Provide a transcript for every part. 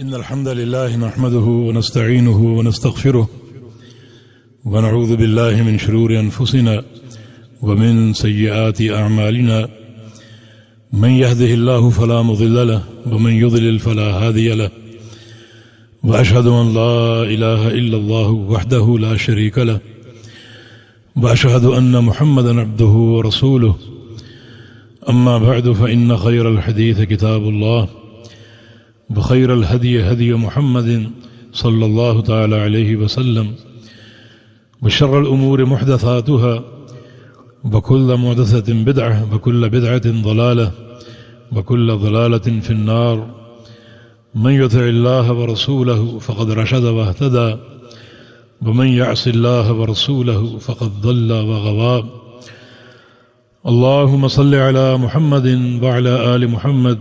إن الحمد لله نحمده ونستعينه ونستغفره ونعوذ بالله من شرور أنفسنا ومن سيئات أعمالنا من يهده الله فلا مضل له ومن يضلل فلا هادي له وأشهد أن لا إله إلا الله وحده لا شريك له وأشهد أن محمدا عبده ورسوله أما بعد فإن خير الحديث كتاب الله وخير الهدي هدي محمد صلى الله تعالى عليه وسلم وشر الأمور محدثاتها وكل محدثة بدعة وكل بدعة ضلالة وكل ضلالة في النار من يطع الله ورسوله فقد رشد واهتدى ومن يعص الله ورسوله فقد ضل وغوى اللهم صل على محمد وعلى آل محمد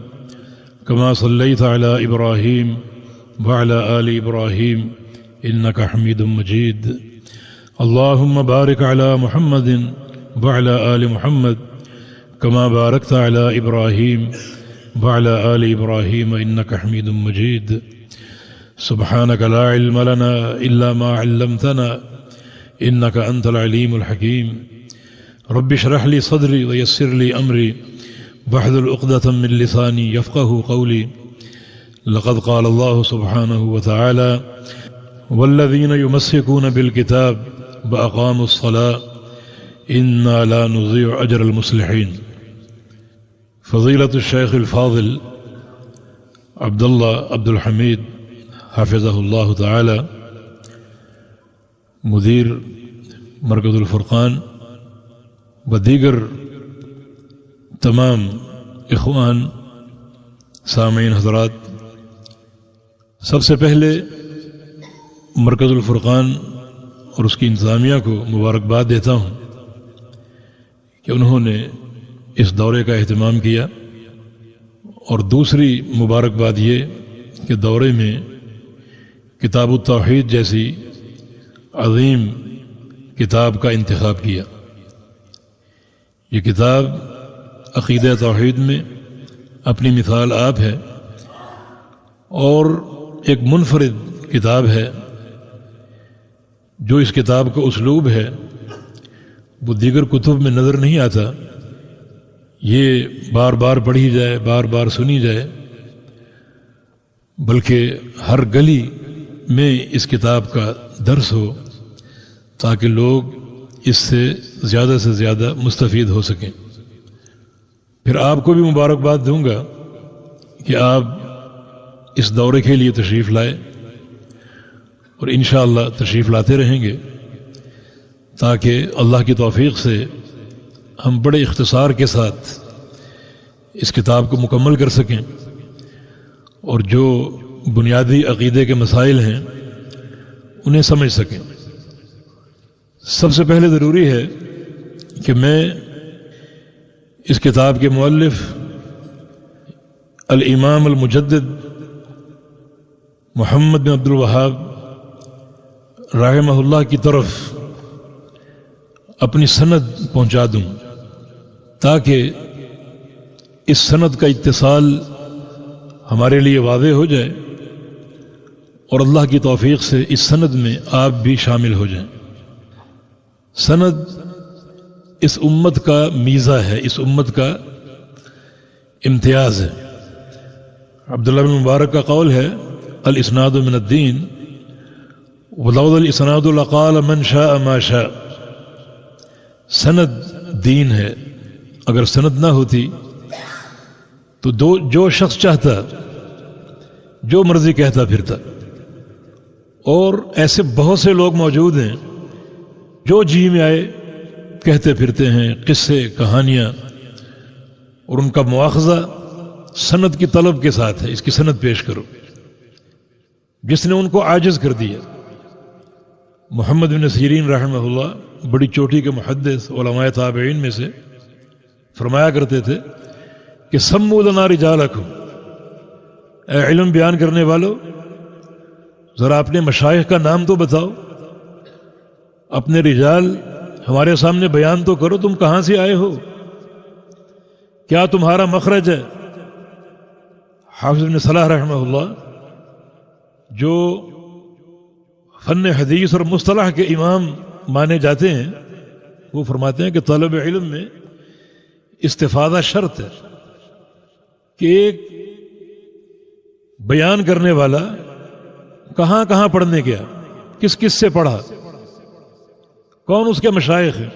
كما صليت على إبراهيم وعلى آل إبراهيم إنك حميد مجيد اللهم بارك على محمد وعلى آل محمد كما باركت على إبراهيم وعلى آل إبراهيم إنك حميد مجيد سبحانك لا علم لنا إلا ما علمتنا إنك أنت العليم الحكيم رب اشرح لي صدري ويسر لي أمري واحلل عقدة من لساني يفقه قولي لقد قال الله سبحانه وتعالى والذين يمسكون بالكتاب وأقاموا الصلاة إنا لا نضيع أجر المصلحين فضيلة الشيخ الفاضل عبد الله عبد الحميد حفظه الله تعالى مدیر مرکز الفرقان و دیگر تمام اخوان سامعین حضرات، سب سے پہلے مرکز الفرقان اور اس کی انتظامیہ کو مبارکباد دیتا ہوں کہ انہوں نے اس دورے کا اہتمام کیا، اور دوسری مبارکباد یہ کہ دورے میں کتاب التوحید جیسی عظیم کتاب کا انتخاب کیا۔ یہ کتاب عقیدہ توحید میں اپنی مثال آپ ہے، اور ایک منفرد کتاب ہے۔ جو اس کتاب کا اسلوب ہے وہ دیگر کتب میں نظر نہیں آتا، یہ بار بار پڑھی جائے، بار بار سنی جائے، بلکہ ہر گلی میں اس کتاب کا درس ہو تاکہ لوگ اس سے زیادہ مستفید ہو سکیں۔ پھر آپ کو بھی مبارکباد دوں گا کہ آپ اس دورے کے لیے تشریف لائے، اور انشاءاللہ تشریف لاتے رہیں گے تاکہ اللہ کی توفیق سے ہم بڑے اختصار کے ساتھ اس کتاب کو مکمل کر سکیں، اور جو بنیادی عقیدے کے مسائل ہیں انہیں سمجھ سکیں۔ سب سے پہلے ضروری ہے کہ میں اس کتاب کے مؤلف الامام المجدد محمد بن عبد الوہاب رحمہ اللہ کی طرف اپنی سند پہنچا دوں، تاکہ اس سند کا اتصال ہمارے لیے واضح ہو جائے، اور اللہ کی توفیق سے اس سند میں آپ بھی شامل ہو جائیں۔ سند اس امت کا میزہ ہے، اس امت کا امتیاز ہے۔ عبداللہ بن مبارک کا قول ہے الاسناد من الدین ولولا الاسناد لقال من شاء ما شاء۔ سند دین ہے، اگر سند نہ ہوتی تو جو شخص چاہتا جو مرضی کہتا پھرتا، اور ایسے بہت سے لوگ موجود ہیں جو جی میں آئے کہتے پھرتے ہیں، قصے کہانیاں، اور ان کا مواخذہ سند کی طلب کے ساتھ ہے، اس کی سند پیش کرو، جس نے ان کو عاجز کر دیا۔ محمد بن سیرین رحمہ اللہ بڑی چوٹی کے محدث علماء تابعین میں سے فرمایا کرتے تھے کہ سموا لنا رجالکم، اے علم بیان کرنے والو ذرا اپنے مشائخ کا نام تو بتاؤ، اپنے رجال ہمارے سامنے بیان تو کرو، تم کہاں سے آئے ہو، کیا تمہارا مخرج ہے؟ حافظ بن صلاح رحمہ اللہ جو فن حدیث اور مصطلح کے امام مانے جاتے ہیں وہ فرماتے ہیں کہ طلب علم میں استفادہ شرط ہے کہ ایک بیان کرنے والا کہاں کہاں پڑھنے گیا، کس کس سے پڑھا، کون اس کے مشائخ ہیں،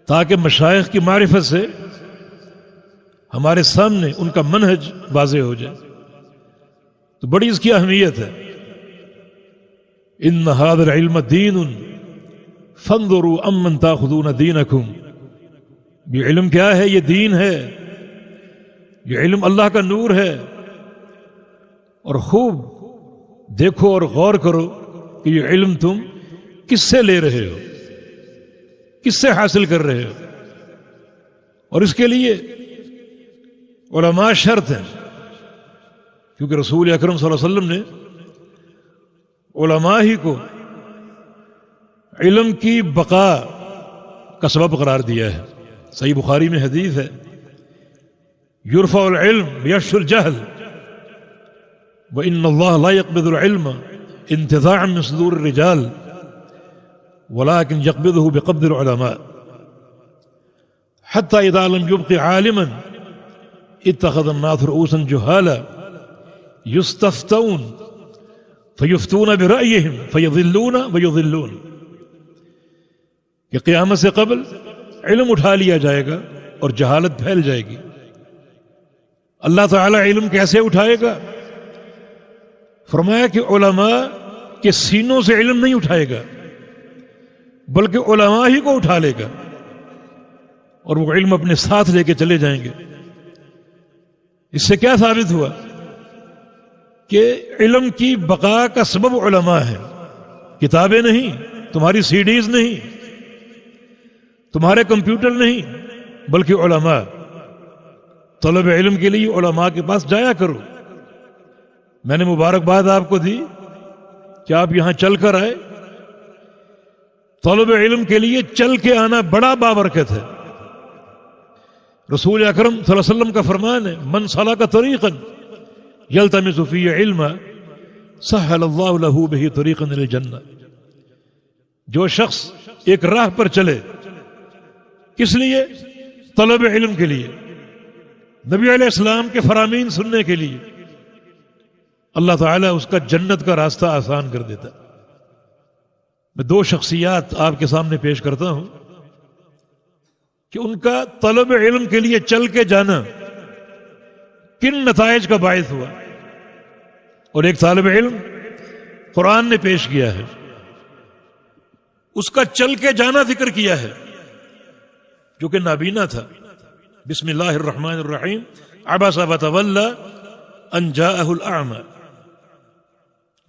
تاکہ مشائخ کی معرفت سے ہمارے سامنے ان کا منہج واضح ہو جائے. تو بڑی اس کی اہمیت ہے. ان هذا العلم دین فانظروا امن تاخذون دینکم. یہ علم کیا ہے؟ یہ دین ہے، یہ علم اللہ کا نور ہے، اور خوب دیکھو اور غور کرو کہ یہ علم تم کس سے لے رہے ہو، کس سے حاصل کر رہے ہو. اور اس کے لیے علماء شرط ہیں، کیونکہ رسول اکرم صلی اللہ علیہ وسلم نے علماء ہی کو علم کی بقا کا سبب قرار دیا ہے. صحیح بخاری میں حدیث ہے، یرفع العلم بیشر الجہل وان اللہ لا يقبض العلم انتزاعا من صدور الرجال ولكن يقبضه بقبض العلماء حتى اذا لم يبق عالما اتخذ الناس رؤوسا جهالا يستفتون فیفتون برأیہم فیضلون ویضلون. کہ قیامت سے قبل علم اٹھا لیا جائے گا اور جہالت پھیل جائے گی. اللہ تعالی علم کیسے اٹھائے گا؟ فرمایا کہ علماء کے سینوں سے علم نہیں اٹھائے گا بلکہ علماء ہی کو اٹھا لے گا اور وہ علم اپنے ساتھ لے کے چلے جائیں گے. اس سے کیا ثابت ہوا کہ علم کی بقا کا سبب علماء ہے، کتابیں نہیں، تمہاری سی ڈیز نہیں، تمہارے کمپیوٹر نہیں، بلکہ علماء. طلب علم کے لیے علماء کے پاس جایا کرو. میں نے مبارکباد آپ کو دی کہ آپ یہاں چل کر آئے. طلب علم کے لیے چل کے آنا بڑا بابرکت ہے. رسول اکرم صلی اللہ علیہ وسلم کا فرمان ہے، من سلک طریقا یلتمس فیہ علما سہل اللہ لہ بہ طریقا الی الجنہ. جو شخص ایک راہ پر چلے، کس لیے؟ طلب علم کے لیے، نبی علیہ السلام کے فرامین سننے کے لیے، اللہ تعالیٰ اس کا جنت کا راستہ آسان کر دیتا. میں دو شخصیات آپ کے سامنے پیش کرتا ہوں کہ ان کا طلب علم کے لیے چل کے جانا کن نتائج کا باعث ہوا. اور ایک طالب علم قرآن نے پیش کیا ہے، اس کا چل کے جانا ذکر کیا ہے، جو کہ نابینا تھا. بسم اللہ الرحمن الرحیم. عبس وتولی ان جاءہ الاعمی.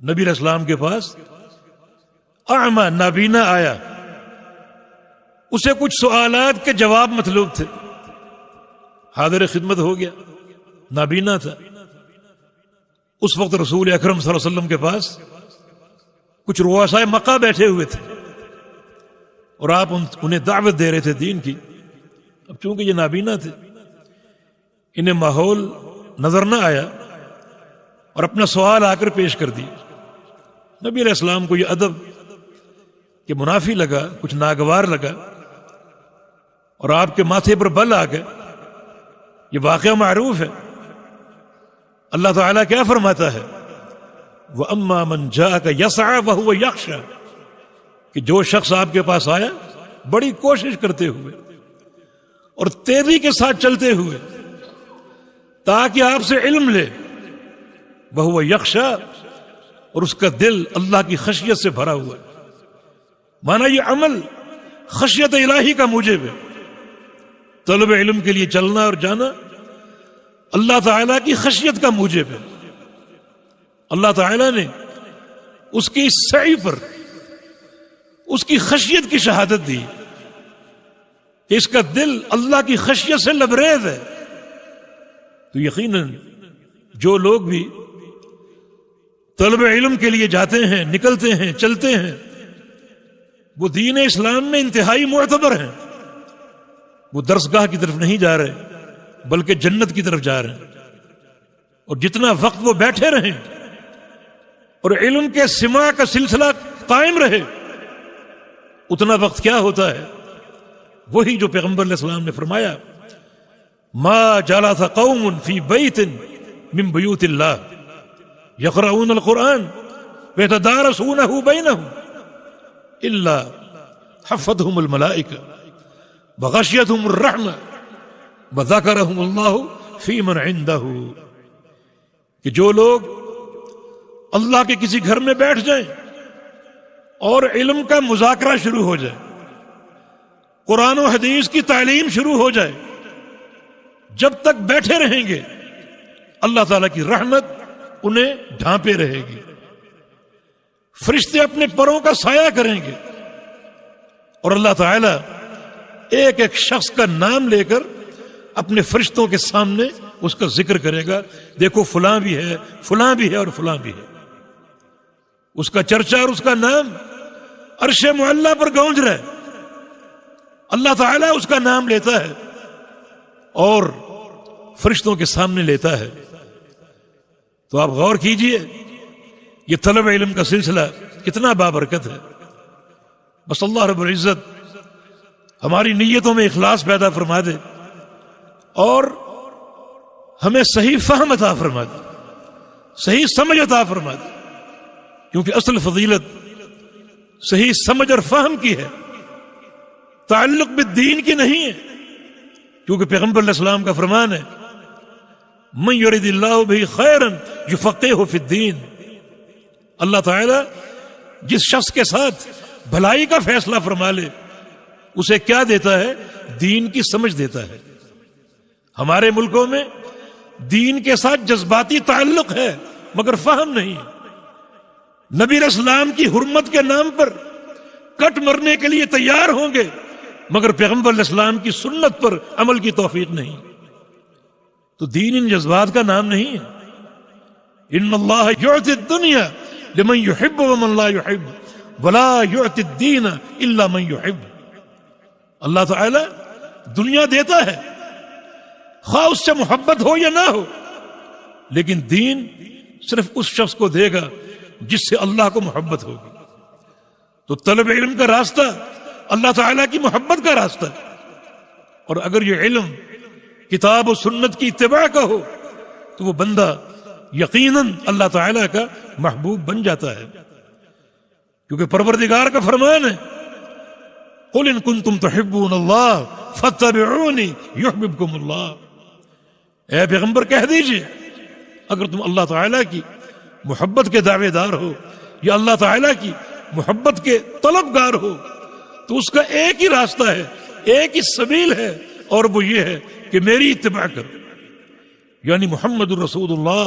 نبی علیہ السلام کے پاس اعمی نابینا آیا، اسے کچھ سوالات کے جواب مطلوب تھے. حاضر خدمت ہو گیا، نابینا تھا. اس وقت رسول اکرم صلی اللہ علیہ وسلم کے پاس کچھ رؤسائے مکہ بیٹھے ہوئے تھے اور آپ انہیں دعوت دے رہے تھے دین کی. اب چونکہ یہ نابینا تھے، انہیں ماحول نظر نہ آیا اور اپنا سوال آ کر پیش کر دیا. نبی علیہ السلام کو یہ ادب کہ منافی لگا، کچھ ناگوار لگا، اور آپ کے ماتھے پر بل آ گئے. یہ واقعہ معروف ہے. اللہ تعالیٰ کیا فرماتا ہے؟ وَأَمَّا مَنْ جَاءَكَ يَسْعَى وَهُوَ يَخْشَى. کہ جو شخص آپ کے پاس آیا بڑی کوشش کرتے ہوئے اور تیزی کے ساتھ چلتے ہوئے تاکہ آپ سے علم لے، وَهُوَ يَخْشَى، اور اس کا دل اللہ کی خشیت سے بھرا ہوا ہے. مانا یہ عمل خشیت الہی کا موجب ہے. طلب علم کے لیے چلنا اور جانا اللہ تعالیٰ کی خشیت کا موجب ہے. اللہ تعالیٰ نے اس کی سعی پر اس کی خشیت کی شہادت دی کہ اس کا دل اللہ کی خشیت سے لبریز ہے. تو یقیناً جو لوگ بھی طلب علم کے لیے جاتے ہیں، نکلتے ہیں، چلتے ہیں، وہ دین اسلام میں انتہائی معتبر ہیں. وہ درسگاہ کی طرف نہیں جا رہے بلکہ جنت کی طرف جا رہے ہیں. اور جتنا وقت وہ بیٹھے رہیں اور علم کے سماع کا سلسلہ قائم رہے، اتنا وقت کیا ہوتا ہے؟ وہی جو پیغمبر علیہ السلام نے فرمایا، ما جلس قوم فی بیت من بیوت اللہ یقرؤون القرآن ویتدارسونہ بینہم الا حفتہم الملائکہ وغشیتہم الرحمہ وذکرہم اللہ فی من عندہ، کہ جو لوگ اللہ کے کسی گھر میں بیٹھ جائیں اور علم کا مذاکرہ شروع ہو جائے، قرآن و حدیث کی تعلیم شروع ہو جائے، جب تک بیٹھے رہیں گے اللہ تعالیٰ کی رحمت انہیں ڈھانپے رہے گی، فرشتے اپنے پروں کا سایہ کریں گے، اور اللہ تعالیٰ ایک ایک شخص کا نام لے کر اپنے فرشتوں کے سامنے اس کا ذکر کرے گا، دیکھو فلاں بھی ہے، فلاں بھی ہے، اور فلاں بھی ہے۔ اس کا چرچا اور اس کا نام عرش معلیٰ پر گونج رہا ہے، اللہ تعالیٰ اس کا نام لیتا ہے اور فرشتوں کے سامنے لیتا ہے۔ تو آپ غور کیجئے، یہ طلب علم کا سلسلہ کتنا بابرکت ہے۔ بس اللہ رب العزت ہماری نیتوں میں اخلاص پیدا فرما دے اور ہمیں صحیح فہم عطا فرما دے، صحیح سمجھ عطا فرما دے، کیونکہ اصل فضیلت صحیح سمجھ اور فہم کی ہے، تعلق بالدین کی نہیں ہے، کیونکہ پیغمبر علیہ السلام کا فرمان ہے، من یرید اللہ بہ خیرا یفقہہ فی الدین، اللہ تعالی جس شخص کے ساتھ بھلائی کا فیصلہ فرما لے اسے کیا دیتا ہے؟ دین کی سمجھ دیتا ہے۔ ہمارے ملکوں میں دین کے ساتھ جذباتی تعلق ہے مگر فہم نہیں ہے، نبی علیہ السلام کی حرمت کے نام پر کٹ مرنے کے لیے تیار ہوں گے مگر پیغمبر علیہ السلام کی سنت پر عمل کی توفیق نہیں، تو دین ان جذبات کا نام نہیں ہے۔ ان اللہ یعطی الدنیا لمن یحب ومن لا یحب ولا یعطی الدین الا من یحب، اللہ تعالی دنیا دیتا ہے خواہ اس سے محبت ہو یا نہ ہو، لیکن دین صرف اس شخص کو دے گا جس سے اللہ کو محبت ہوگی۔ تو طلب علم کا راستہ اللہ تعالیٰ کی محبت کا راستہ ہے، اور اگر یہ علم کتاب و سنت کی اتباع کا ہو تو وہ بندہ یقیناً اللہ تعالیٰ کا محبوب بن جاتا ہے، کیونکہ پروردگار کا فرمان ہے، قل ان کنتم تحبون اللہ فاتبعونی یحببکم اللہ، اے پیغمبر کہہ دیجئے اگر تم اللہ تعالیٰ کی محبت کے دعوے دار ہو یا اللہ تعالیٰ کی محبت کے طلبگار ہو تو اس کا ایک ہی راستہ ہے، ایک ہی سبیل ہے، اور وہ یہ ہے کہ میری اتباع کرو، یعنی محمد الرسول اللہ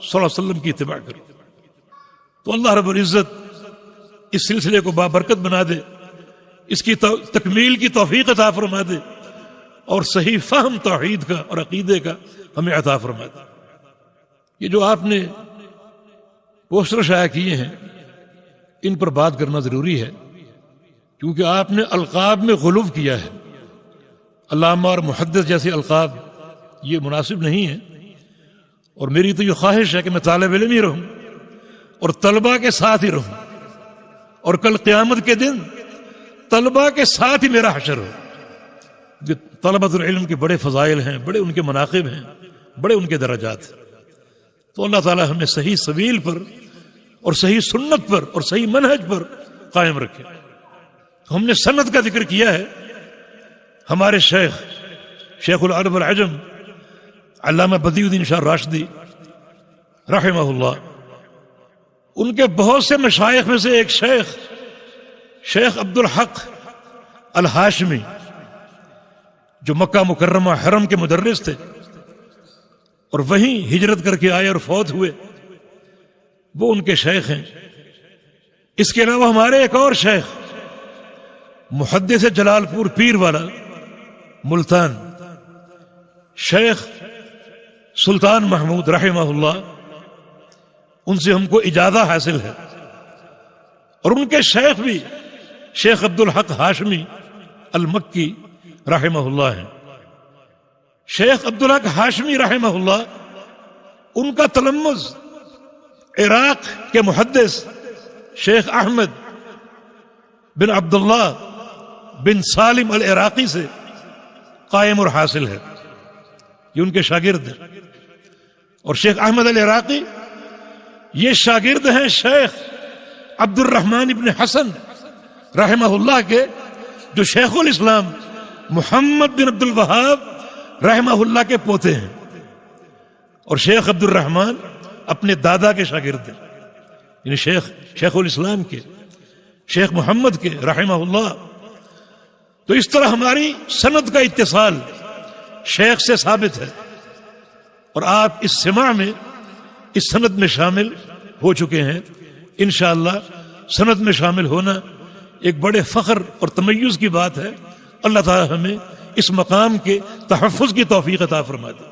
صلی اللہ علیہ وسلم کی اتباع کرو۔ تو اللہ رب العزت اس سلسلے کو بابرکت بنا دے، اس کی تکمیل کی توفیق عطا فرما دے، اور صحیح فہم توحید کا اور عقیدے کا ہمیں عطا فرما دے۔ یہ جو آپ نے پوسٹر شائع کیے ہیں ان پر بات کرنا ضروری ہے، کیونکہ آپ نے القاب میں غلو کیا ہے، علامہ اور محدث جیسے القاب یہ مناسب نہیں ہے، اور میری تو یہ خواہش ہے کہ میں طالب علم ہی رہوں اور طلباء کے ساتھ ہی رہوں، اور کل قیامت کے دن طلباء کے ساتھ ہی میرا حشر ہو۔ طلبۃ العلم کے بڑے فضائل ہیں، بڑے ان کے مناقب ہیں، بڑے ان کے درجات ہیں۔ تو اللہ تعالی ہمیں صحیح سبیل پر اور صحیح سنت پر اور صحیح منہج پر قائم رکھے۔ ہم نے سند کا ذکر کیا ہے، ہمارے شیخ العرب والعجم علامہ بدیع الدین شاہ راشدی رحمہ اللہ، ان کے بہت سے مشائخ میں سے ایک شیخ عبد الحق الہاشمی، جو مکہ مکرمہ حرم کے مدرس تھے اور وہیں ہجرت کر کے آئے اور فوت ہوئے، وہ ان کے شیخ ہیں۔ اس کے علاوہ ہمارے ایک اور شیخ محدث جلال پور پیر والا ملتان، شیخ سلطان محمود رحمہ اللہ، ان سے ہم کو اجازہ حاصل ہے، اور ان کے شیخ بھی شیخ عبد الحق ہاشمی المکی رحمہ اللہ ہیں۔ شیخ عبد الحق ہاشمی رحمہ اللہ، ان کا تلمذ عراق کے محدث شیخ احمد بن عبداللہ بن سالم العراقی سے قائم اور حاصل ہے، یہ ان کے شاگرد ہیں۔ اور شیخ احمد العراقی یہ شاگرد ہیں شیخ عبد الرحمن ابن حسن رحمہ اللہ کے، جو شیخ الاسلام محمد بن عبد الوہاب رحمہ اللہ کے پوتے ہیں۔ اور شیخ عبد الرحمن اپنے دادا کے شاگرد ہیں، یعنی شیخ الاسلام کے، شیخ محمد کے رحمہ اللہ۔ تو اس طرح ہماری سند کا اتصال شیخ سے ثابت ہے، اور آپ اس سماع میں اس سند میں شامل ہو چکے ہیں۔ انشاءاللہ سند میں شامل ہونا ایک بڑے فخر اور تمیز کی بات ہے۔ اللہ تعالی ہمیں اس مقام کے تحفظ کی توفیق عطا فرما دے۔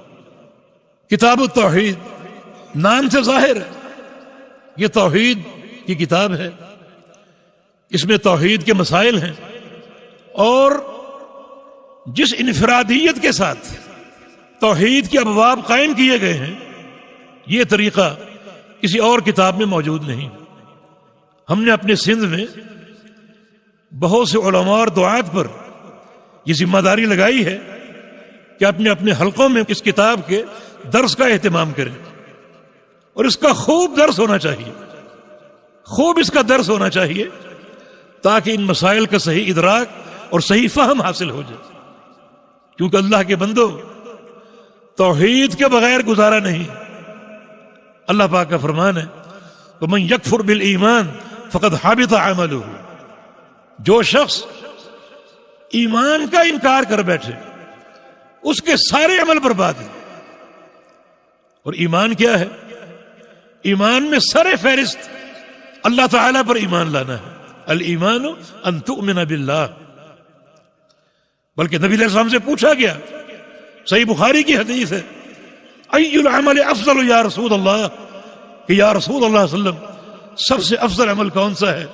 کتاب التوحید نام سے ظاہر ہے، یہ توحید کی کتاب ہے، اس میں توحید کے مسائل ہیں، اور جس انفرادیت کے ساتھ توحید کے ابواب قائم کیے گئے ہیں، یہ طریقہ کسی اور کتاب میں موجود نہیں۔ ہم نے اپنے سندھ میں بہت سے علماء اور دعات پر یہ ذمہ داری لگائی ہے کہ اپنے اپنے حلقوں میں اس کتاب کے درس کا اہتمام کریں، اور اس کا خوب درس ہونا چاہیے، خوب اس کا درس ہونا چاہیے، تاکہ ان مسائل کا صحیح ادراک اور صحیح فہم حاصل ہو جائے۔ کیونکہ اللہ کے بندو، توحید کے بغیر گزارا نہیں۔ اللہ پاک کا فرمان ہے وَمَن يَكْفُرْ بِالْإِيمَانِ فَقَدْ حَبِطَ عَمَلُهُ، جو شخص ایمان کا انکار کر بیٹھے اس کے سارے عمل برباد ہیں۔ اور ایمان کیا ہے؟ ایمان میں سر فہرست اللہ تعالیٰ پر ایمان لانا ہے۔ الایمان ان تؤمن باللہ۔ بلکہ نبی علیہ السلام سے پوچھا گیا، صحیح بخاری کی حدیث ہے، ای العمل افضل یا رسول اللہ، کہ یا رسول اللہ صلی اللہ علیہ وسلم سب سے افضل عمل کون سا ہے؟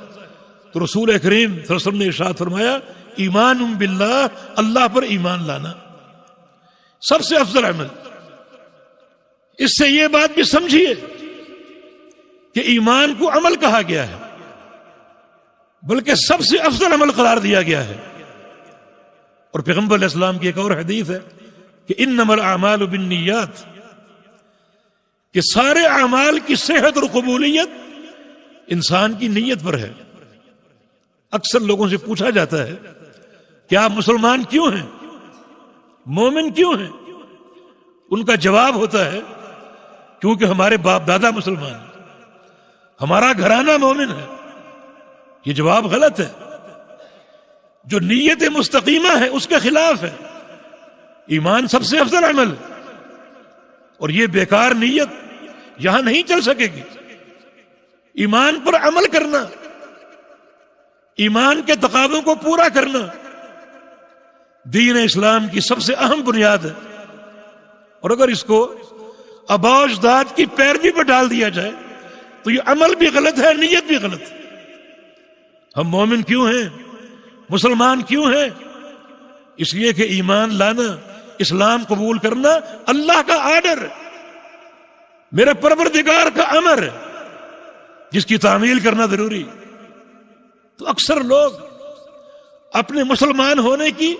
تو رسول کریم صلی اللہ علیہ وسلم نے ارشاد فرمایا، ایمان باللہ، اللہ پر ایمان لانا سب سے افضل عمل۔ اس سے یہ بات بھی سمجھیے کہ ایمان کو عمل کہا گیا ہے، بلکہ سب سے افضل عمل قرار دیا گیا ہے۔ اور پیغمبر علیہ السلام کی ایک اور حدیث ہے کہ انما الاعمال بالنیات، کہ سارے اعمال کی صحت اور قبولیت انسان کی نیت پر ہے۔ اکثر لوگوں سے پوچھا جاتا ہے کہ آپ مسلمان کیوں ہیں، مومن کیوں ہیں؟ ان کا جواب ہوتا ہے کیونکہ ہمارے باپ دادا مسلمان ہیں، ہمارا گھرانہ مومن ہے۔ یہ جواب غلط ہے۔ جو نیت مستقیمہ ہے اس کے خلاف ہے۔ ایمان سب سے افضل عمل، اور یہ بیکار نیت یہاں نہیں چل سکے گی۔ ایمان پر عمل کرنا، ایمان کے تقاضوں کو پورا کرنا دین اسلام کی سب سے اہم بنیاد ہے۔ اور اگر اس کو آباء و اجداد کی پیروی پر ڈال دیا جائے تو یہ عمل بھی غلط ہے، نیت بھی غلط ہے۔ ہم مومن کیوں ہیں، مسلمان کیوں ہیں؟ اس لیے کہ ایمان لانا، اسلام قبول کرنا اللہ کا آرڈر، میرے پروردگار کا امر ہے، جس کی تعمیل کرنا ضروری۔ تو اکثر لوگ اپنے مسلمان ہونے کی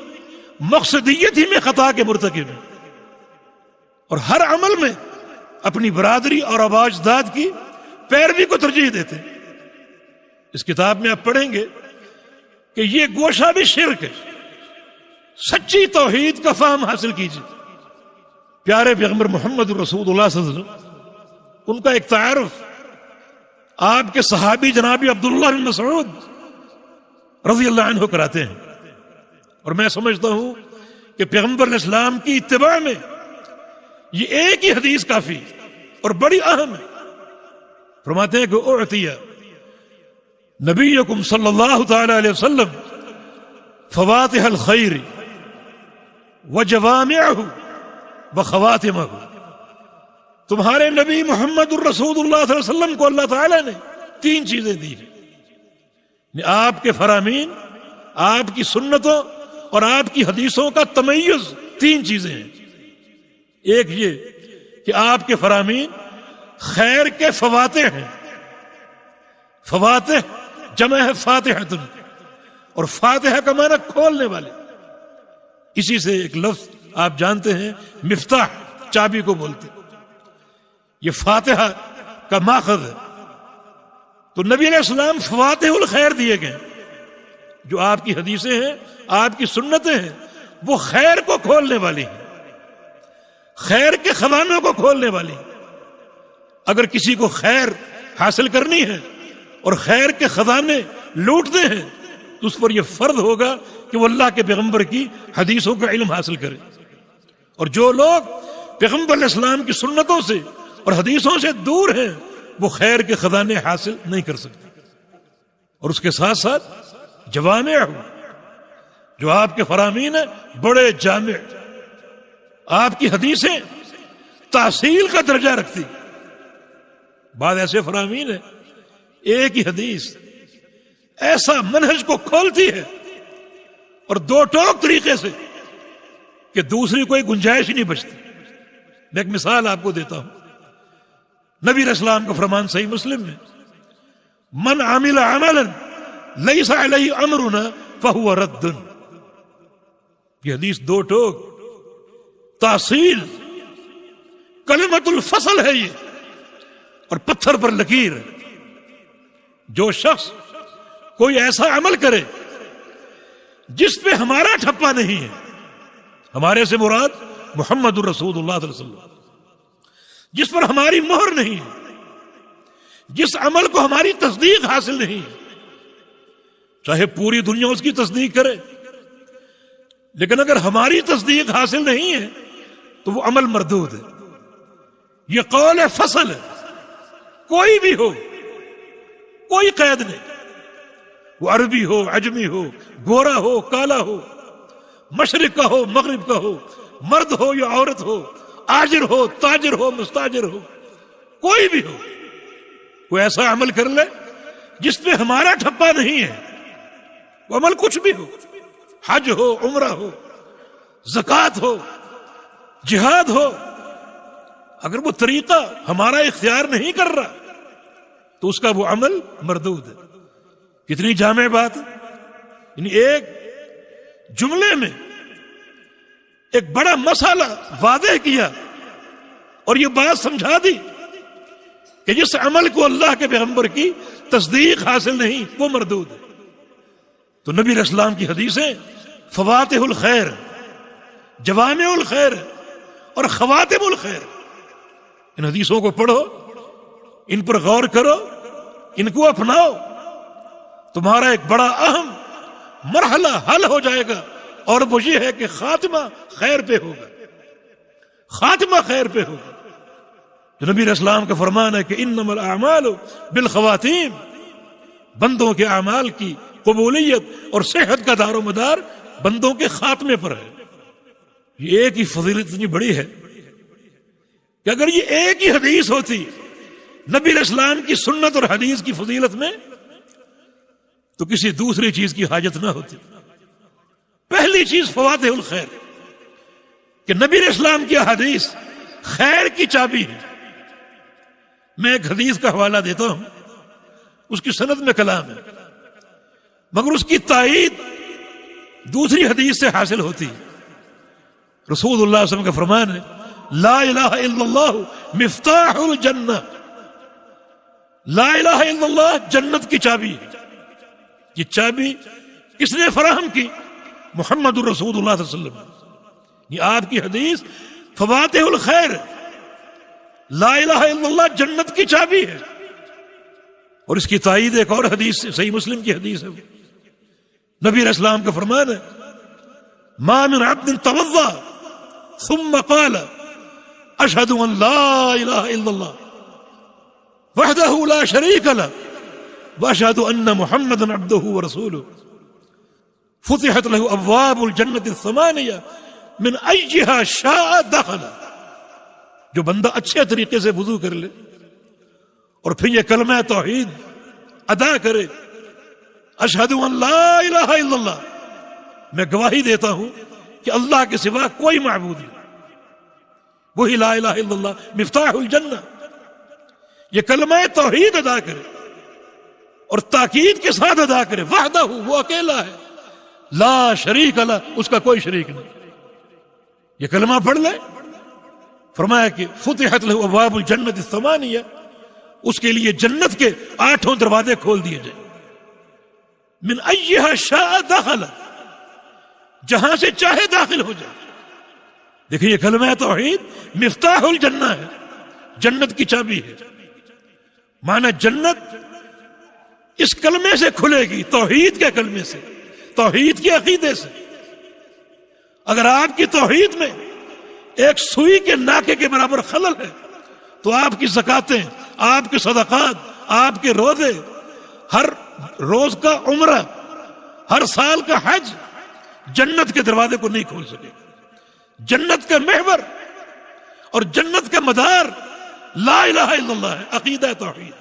مقصدیت ہی میں خطا کے مرتکب ہیں، اور ہر عمل میں اپنی برادری اور آباء اجداد کی پیروی کو ترجیح دیتے ہیں۔ اس کتاب میں آپ پڑھیں گے کہ یہ گوشہ بھی شرک ہے۔ سچی توحید کا فہم حاصل کیجیے۔ پیارے پیغمبر محمد رسول اللہ صلی اللہ علیہ وسلم، ان کا ایک تعارف آپ کے صحابی جناب عبداللہ بن مسعود رضی اللہ عنہ کراتے ہیں، اور میں سمجھتا ہوں کہ پیغمبر علیہ السلام کی اتباع میں یہ ایک ہی حدیث کافی اور بڑی اہم ہے۔ فرماتے ہیں کہ اعطی نبیکم صلی اللہ تعالی علیہ وسلم فواتح الخیر وجوامعہ وخواتمہ، تمہارے نبی محمد الرسول اللہ صلی اللہ علیہ وسلم کو اللہ تعالی نے تین چیزیں دی ہیں۔ آپ کے فرامین، آپ کی سنتوں اور آپ کی حدیثوں کا تمیز تین چیزیں ہیں۔ ایک یہ کہ آپ کے فرامین خیر کے فواتح ہیں. فواتح جمع ہے فاتحۃ، اور فاتحہ کا معنی کھولنے والے. اسی سے ایک لفظ آپ جانتے ہیں مفتاح، چابی کو بولتے، یہ فاتحہ کا ماخذ ہے. تو نبی علیہ السلام فواتح الخیر دیے گئے. جو آپ کی حدیثیں ہیں، آپ کی سنتیں ہیں، وہ خیر کو کھولنے والی ہیں، خیر کے خزانوں کو کھولنے والی ہیں. اگر کسی کو خیر حاصل کرنی ہے اور خیر کے خزانے لوٹتے ہیں تو اس پر یہ فرض ہوگا کہ وہ اللہ کے پیغمبر کی حدیثوں کا علم حاصل کرے. اور جو لوگ پیغمبر علیہ السلام کی سنتوں سے اور حدیثوں سے دور ہیں وہ خیر کے خزانے حاصل نہیں کر سکتے. اور اس کے ساتھ ساتھ جوامع، جو آپ کے فرامین ہیں بڑے جامع، آپ کی حدیثیں تحصیل کا درجہ رکھتی. بعض ایسے فرامین ہیں ایک ہی حدیث ایسا منہج کو کھولتی ہے اور دو ٹوک طریقے سے کہ دوسری کوئی گنجائش ہی نہیں بچتی. میں ایک مثال آپ کو دیتا ہوں. نبی علیہ السلام کا فرمان صحیح مسلم میں، من عمل عملا لیس علیہ امرنا فہو رد. یہ حدیث دو ٹوک تحصیل کلمۃ الفصل ہے یہ، اور پتھر پر لکیر ہے. جو شخص کوئی ایسا عمل کرے جس پہ ہمارا ٹھپا نہیں ہے، ہمارے سے مراد محمد الرسول اللہ صلی اللہ علیہ وسلم، جس پر ہماری مہر نہیں ہے، جس عمل کو ہماری تصدیق حاصل نہیں ہے، چاہے پوری دنیا اس کی تصدیق کرے، لیکن اگر ہماری تصدیق حاصل نہیں ہے تو وہ عمل مردود ہے. یہ قول فصل ہے، کوئی بھی ہو، کوئی قید نہیں. وہ عربی ہو، عجمی ہو، گورا ہو، کالا ہو، مشرق کا ہو، مغرب کا ہو، مرد ہو یا عورت ہو، آجر ہو، تاجر ہو، مستاجر ہو، کوئی بھی ہو، کوئی ایسا عمل کر لے جس پہ ہمارا ٹھپا نہیں ہے، وہ عمل کچھ بھی ہو، حج ہو، عمرہ ہو، زکوٰۃ ہو، جہاد ہو، اگر وہ طریقہ ہمارا اختیار نہیں کر رہا تو اس کا وہ عمل مردود ہے. کتنی جامع بات ہے. یعنی ایک جملے میں ایک بڑا مسئلہ واضح کیا اور یہ بات سمجھا دی کہ جس عمل کو اللہ کے پیغمبر کی تصدیق حاصل نہیں وہ مردود ہے. تو نبی علیہ السلام کی حدیثیں فواتح الخیر، جوامع الخیر اور خواتم الخیر. ان حدیثوں کو پڑھو، ان پر غور کرو، ان کو اپناؤ، تمہارا ایک بڑا اہم مرحلہ حل ہو جائے گا، اور وہ یہ ہے کہ خاتمہ خیر پہ ہوگا، خاتمہ خیر پہ ہوگا. جو نبی علیہ السلام کا فرمان ہے کہ انما الاعمال بالخواتیم، بندوں کے اعمال کی قبولیت اور صحت کا دار و مدار بندوں کے خاتمے پر ہے. یہ ایک ہی فضیلت اتنی بڑی ہے کہ اگر یہ ایک ہی حدیث ہوتی نبی علیہ السلام کی سنت اور حدیث کی فضیلت میں تو کسی دوسری چیز کی حاجت نہ ہوتی. پہلی چیز فواتح الخیر کہ نبی علیہ السلام کی حدیث خیر کی چابی ہے. میں ایک حدیث کا حوالہ دیتا ہوں، اس کی سند میں کلام ہے مگر اس کی تائید دوسری حدیث سے حاصل ہوتی ہے. رسول اللہ صلی اللہ علیہ وسلم کا فرمان ہے لا الہ الا اللہ مفتاح الجنہ، لا الہ الا اللہ جنت کی چابی ہے. یہ چابی کس نے فراہم کی؟ محمد الرسول اللہ صلی اللہ علیہ وسلم. یہ آپ کی حدیث فواتح الخیر، لا الہ الا اللہ جنت کی چابی ہے. اور اس کی تائید ایک اور حدیث صحیح مسلم کی حدیث ہے. نبی علیہ السلام کا فرمان ہے ما من عبد توضا ثم قال اشهد ان لا الہ الا اللہ وحدہ لا شریک لہ واشهد ان محمدا عبدہ ورسولہ فتحت له ابواب الجنۃ الثمانیہ من ایہا شاء دخل. جو بندہ اچھے طریقے سے وضو کر لے اور پھر یہ کلمہ توحید ادا کرے، اشہد ان لا الہ الا اللہ، میں گواہی دیتا ہوں کہ اللہ کے سوا کوئی معبود نہیں، وہی لا الہ الا اللہ مفتاح الجنہ، یہ کلمہ توحید ادا کرے اور تاکید کے ساتھ ادا کرے، وحدہ، وہ اکیلا ہے، لا شریک لہ، اس کا کوئی شریک نہیں، یہ کلمہ پڑھ لے، فرمایا کہ فتحت لہ ابواب الجنت الثمانیہ، اس کے لیے جنت کے 8 دروازے کھول دیے جائیں، من ایہا شاء دخل، جہاں سے چاہے داخل ہو جائے۔ دیکھیں یہ کلمہ توحید مفتاح الجنہ ہے، جنت کی چابی ہے، معنی جنت اس کلمے سے کھلے گی، توحید کے کلمے سے، توحید کے عقیدے سے۔ اگر آپ کی توحید میں ایک سوئی کے ناکے کے برابر خلل ہے تو آپ کی زکاتیں، آپ کے صدقات، آپ کے روزے، ہر روز کا عمرہ، ہر سال کا حج جنت کے دروازے کو نہیں کھول سکے۔ جنت کا محور اور جنت کا مدار لا الہ الا اللہ ہے، عقیدہ توحید۔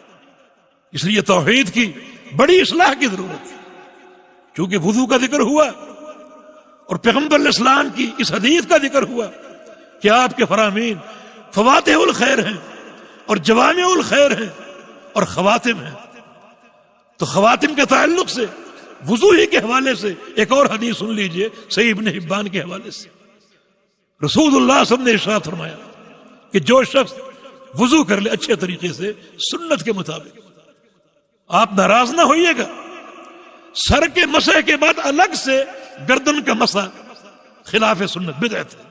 اس لیے توحید کی بڑی اصلاح کی ضرورت ہے۔ چونکہ وضو کا ذکر ہوا اور پیغمبر علیہ السلام کی اس حدیث کا ذکر ہوا کہ آپ کے فرامین فواتح الخیر ہیں اور جوامع الخیر ہیں اور خواتم ہیں، تو خواتم کے تعلق سے وضو ہی کے حوالے سے ایک اور حدیث سن لیجئے، صحیح ابن حبان کے حوالے سے۔ رسول اللہ صلی اللہ علیہ وسلم نے ارشاد فرمایا کہ جو شخص وضو کر لے اچھے طریقے سے سنت کے مطابق، آپ ناراض نہ ہوئیے گا، سر کے مسح کے بعد الگ سے گردن کا مسح خلاف سنت بدعت ہے،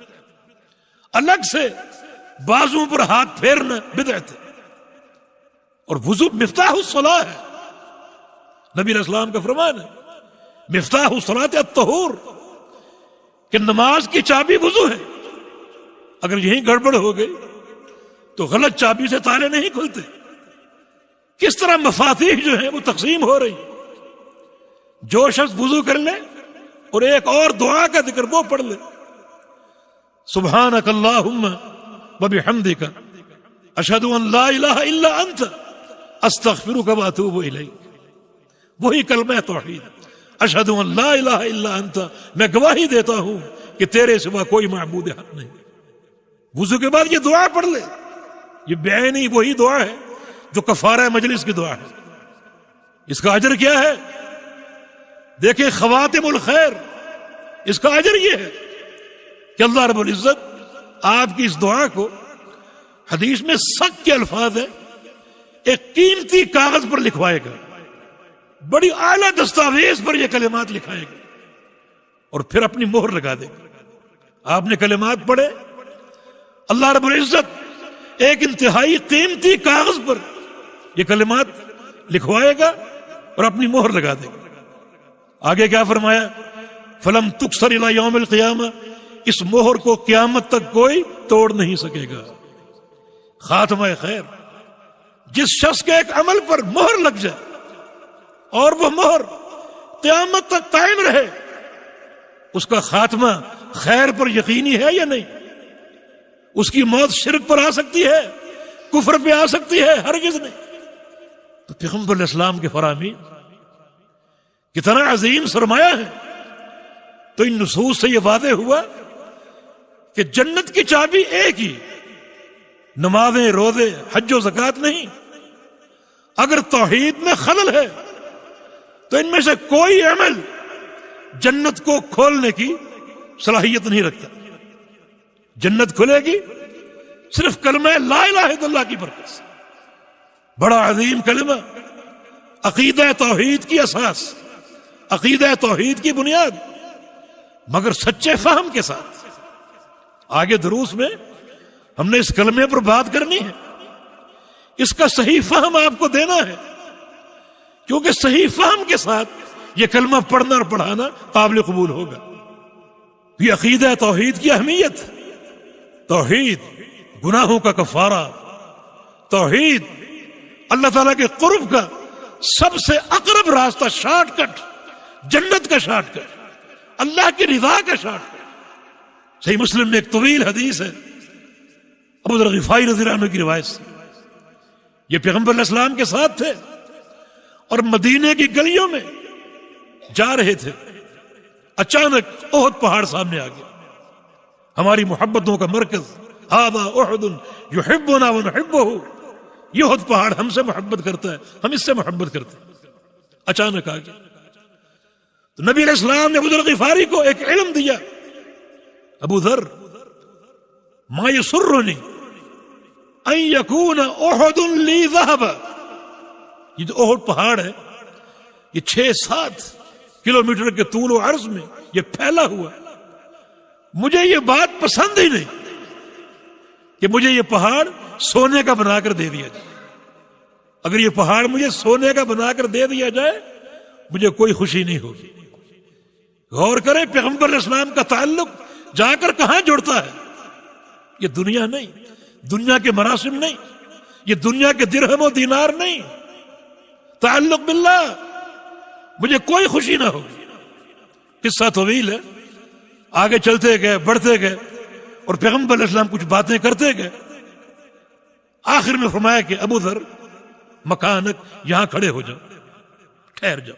الگ سے بازوں پر ہاتھ پھیرنا بدعت ہے، اور وضو مفتاح الصلاح ہے، نبی علیہ السلام کا فرمان ہے مفتاح الصلاۃ الطہور، کہ نماز کی چابی وضو ہے، اگر یہیں گڑبڑ ہو گئی تو غلط چابی سے تالے نہیں کھلتے۔ کس طرح مفاتیح جو ہیں وہ تقسیم ہو رہی، جو شخص وضو کر لے اور ایک اور دعا کا ذکر وہ پڑھ لے، سبحانک اللہم وبحمدک اشہد ان لا الہ الا انت استغفرک واتوب الیک، وہی کلمہ توحید، اشہد ان لا الہ الا انت، میں گواہی دیتا ہوں کہ تیرے سوا کوئی معبود حق نہیں۔ وضو کے بعد یہ دعا پڑھ لے، یہ بعینی وہی دعا ہے جو کفارہ مجلس کی دعا ہے۔ اس کا اجر کیا ہے؟ دیکھیں خواتم الخیر، اس کا اجر یہ ہے کہ اللہ رب العزت آپ کی اس دعا کو، حدیث میں سخت کے الفاظ ہیں، ایک قیمتی کاغذ پر لکھوائے گا، بڑی اعلیٰ دستاویز پر یہ کلمات لکھائے گا اور پھر اپنی مہر لگا دے گا۔ آپ نے کلمات پڑھے، اللہ رب العزت ایک انتہائی قیمتی کاغذ پر یہ کلمات لکھوائے گا اور اپنی مہر لگا دے گا۔ آگے کیا فرمایا؟ فلم تکسر الی یوم القیامہ، اس مہر کو قیامت تک کوئی توڑ نہیں سکے گا۔ خاتمہ خیر، جس شخص کے ایک عمل پر مہر لگ جائے اور وہ مہر قیامت تک قائم رہے، اس کا خاتمہ خیر پر یقینی ہے یا نہیں؟ اس کی موت شرک پر آ سکتی ہے، کفر پہ آ سکتی ہے؟ ہرگز نہیں۔ تو پیغمبر علیہ السلام کے فرامین کتنا عظیم سرمایہ ہے۔ تو ان نصوص سے یہ واضح ہوا کہ جنت کی چابی ایک ہی، نمازیں، روزے، حج و زکوٰۃ نہیں۔ اگر توحید میں خلل ہے تو ان میں سے کوئی عمل جنت کو کھولنے کی صلاحیت نہیں رکھتا۔ جنت کھلے گی صرف کلمہ لا الہ الا اللہ کی برکت سے۔ بڑا عظیم کلمہ، عقیدہ توحید کی اساس، عقیدہ توحید کی بنیاد، مگر سچے فہم کے ساتھ۔ آگے دروس میں ہم نے اس کلمے پر بات کرنی ہے، اس کا صحیح فہم آپ کو دینا ہے، کیونکہ صحیح فہم کے ساتھ یہ کلمہ پڑھنا اور پڑھانا قابل قبول ہوگا۔ یہ عقیدہ توحید کی اہمیت، توحید گناہوں کا کفارہ، توحید اللہ تعالیٰ کے قرب کا سب سے اقرب راستہ، شارٹ کٹ، جنت کا شارٹ کٹ، اللہ کی رضا کا شارٹ کٹ۔ صحیح مسلم میں ایک طویل حدیث ہے، ابو ذر غفاری رضی اللہ عنہ کی روایت سے، یہ پیغمبر علیہ السلام کے ساتھ تھے اور مدینے کی گلیوں میں جا رہے تھے، اچانک احد پہاڑ سامنے آ گیا، ہماری محبتوں کا مرکز، ھذا احد یحبنا ونحبہ، یہ احد پہاڑ ہم سے محبت کرتا ہے، ہم اس سے محبت کرتے ہیں۔ اچانک آ گیا تو نبی علیہ السلام نے ابو ذر غفاری کو ایک علم دیا، ابو ذر ما یسرنی ان یکون احد لی ذہب، یہ جو احد پہاڑ ہے یہ 6-7 کلومیٹر کے طول و عرض میں یہ پھیلا ہوا ہے، مجھے یہ بات پسند ہی نہیں کہ مجھے یہ پہاڑ سونے کا بنا کر دے دیا جائے۔ اگر یہ پہاڑ مجھے سونے کا بنا کر دے دیا جائے مجھے کوئی خوشی نہیں ہوگی۔ غور کریں پیغمبر علیہ السلام کا تعلق جا کر کہاں جڑتا ہے، یہ دنیا نہیں، دنیا کے مراسم نہیں، یہ دنیا کے درہم و دینار نہیں، تعلق باللہ، مجھے کوئی خوشی نہ ہوگی۔ قصہ طویل ہے، آگے چلتے گئے، بڑھتے گئے، اور پیغمبر علیہ السلام کچھ باتیں کرتے گئے، آخر میں فرمایا کہ ابو ذر مکانک، یہاں کھڑے ہو جاؤ، ٹھہر جاؤ،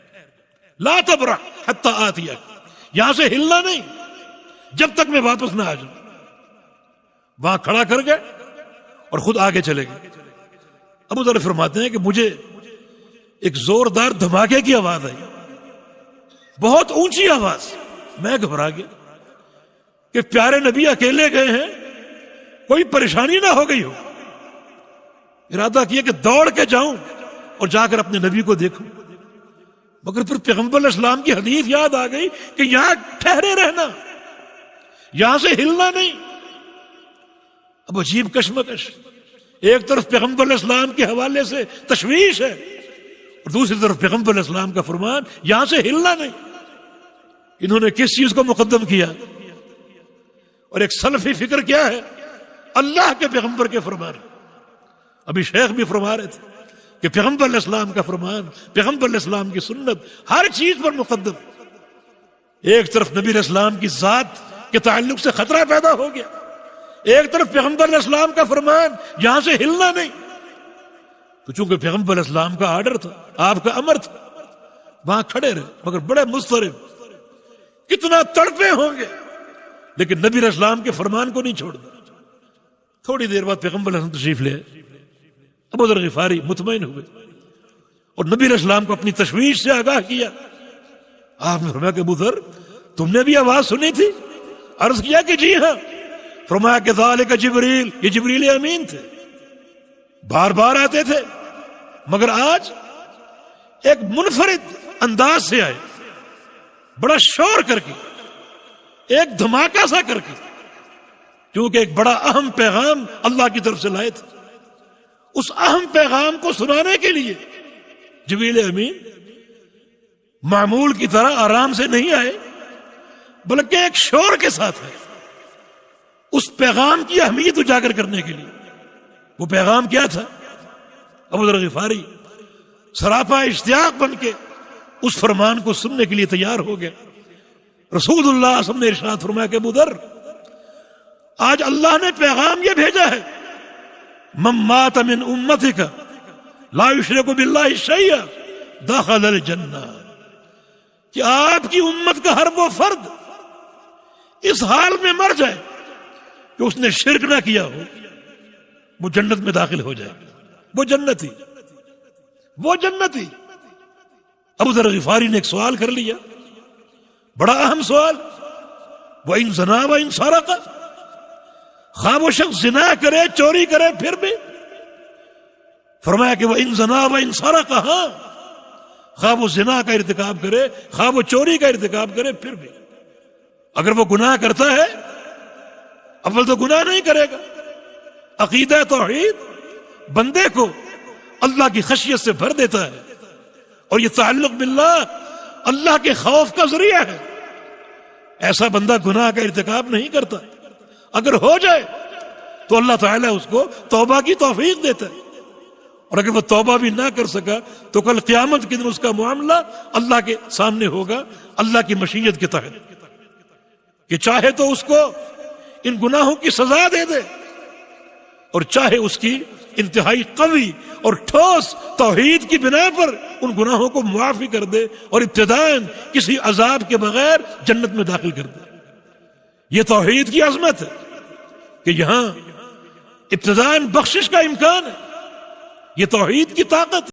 لا تبرح حتی آتیک، یہاں سے ہلنا نہیں جب تک میں واپس نہ آ جاؤں۔ وہاں کھڑا کر گئے اور خود آگے چلے گئے۔ ابو ذر فرماتے ہیں کہ مجھے ایک زوردار دھماکے کی آواز آئی، بہت اونچی آواز، میں گھبرا گیا کہ پیارے نبی اکیلے گئے ہیں، کوئی پریشانی نہ ہو گئی ہو۔ ارادہ کیا کہ دوڑ کے جاؤں اور جا کر اپنے نبی کو دیکھوں، مگر پھر پیغمبر علیہ السلام کی حدیث یاد آ گئی کہ یہاں ٹھہرے رہنا، یہاں سے ہلنا نہیں۔ اب عجیب کشمکش، ایک طرف پیغمبر علیہ السلام کے حوالے سے تشویش ہے اور دوسری طرف پیغمبر علیہ السلام کا فرمان یہاں سے ہلنا نہیں۔ انہوں نے کس چیز کو مقدم کیا؟ اور ایک سلفی فکر کیا ہے؟ اللہ کے پیغمبر کے فرمان۔ ابھی شیخ بھی فرما رہے تھے کہ پیغمبر علیہ السلام کا فرمان، پیغمبر علیہ السلام کی سنت ہر چیز پر مقدم۔ ایک طرف نبی علیہ السلام کی ذات کے تعلق سے خطرہ پیدا ہو گیا، ایک طرف پیغمبر علیہ السلام کا فرمان یہاں سے ہلنا نہیں۔ تو چونکہ پیغمبر علیہ السلام کا آرڈر تھا، آپ کا امر تھا، وہاں کھڑے رہے، مگر بڑے مضطرب، کتنا تڑپے ہوں گے، لیکن نبی علیہ السلام کے فرمان کو نہیں چھوڑنا۔ تھوڑی دیر بعد پیغمبر علیہ السلام تشریف لے آئے، ابو ذر غفاری مطمئن ہوئے اور نبی علیہ السلام کو اپنی تشویش سے آگاہ کیا۔ آپ نے فرمایا کہ ابو ذر تم نے بھی آواز سنی تھی؟ عرض کیا کہ جی ہاں۔ فرمایا کہ ذالک جبریل، یہ جبریل امین تھے، بار بار آتے تھے، مگر آج ایک منفرد انداز سے آئے، بڑا شور کر کے، ایک دھماکہ سا کر کے، کیونکہ ایک بڑا اہم پیغام اللہ کی طرف سے لائے تھے۔ اس اہم پیغام کو سنانے کے لیے جبریل امین معمول کی طرح آرام سے نہیں آئے، بلکہ ایک شور کے ساتھ آئے، اس پیغام کی اہمیت اجاگر کرنے کے لیے۔ وہ پیغام کیا تھا؟ ابو ذر غفاری سراپا اشتیاق بن کے اس فرمان کو سننے کے لیے تیار ہو گئے۔ رسول اللہ صلی اللہ علیہ وسلم نے ارشاد فرمایا کہ ابو ذر آج اللہ نے پیغام یہ بھیجا ہے، من مات من امتک لا یشرک باللہ شیئا دخل الجنہ، کہ آپ کی امت کا ہر وہ فرد اس حال میں مر جائے کہ اس نے شرک نہ کیا ہو، وہ جنت میں داخل ہو جائے، وہ جنتی، وہ جنتی۔ ابو ذر غفاری نے ایک سوال کر لیا، بڑا اہم سوال، وَإِن زَنَا وَإِن سَرَقَ، خواہ وہ شخص زنا کرے، چوری کرے، پھر بھی فرمایا کہ وَإِن زَنَا وَإِن سَرَقَ، ہاں خواہ وہ زنا کا ارتکاب کرے، خواہ وہ چوری کا ارتکاب کرے، پھر بھی اگر وہ گناہ کرتا ہے، اول تو گناہ نہیں کرے گا، عقیدہ توحید بندے کو اللہ کی خشیت سے بھر دیتا ہے، اور یہ تعلق باللہ اللہ کے خوف کا ذریعہ ہے۔ ایسا بندہ گناہ کا ارتکاب نہیں کرتا، اگر ہو جائے تو اللہ تعالیٰ اس کو توبہ کی توفیق دیتا ہے، اور اگر وہ توبہ بھی نہ کر سکا تو کل قیامت کے دن اس کا معاملہ اللہ کے سامنے ہوگا، اللہ کی مشیت کے تحت، کہ چاہے تو اس کو ان گناہوں کی سزا دے دے، اور چاہے اس کی انتہائی قوی اور ٹھوس توحید کی بنا پر ان گناہوں کو معافی کر دے اور ابتداءً کسی عذاب کے بغیر جنت میں داخل کر دے۔ یہ توحید کی عظمت ہے کہ یہاں ابتداءً بخشش کا امکان ہے، یہ توحید کی طاقت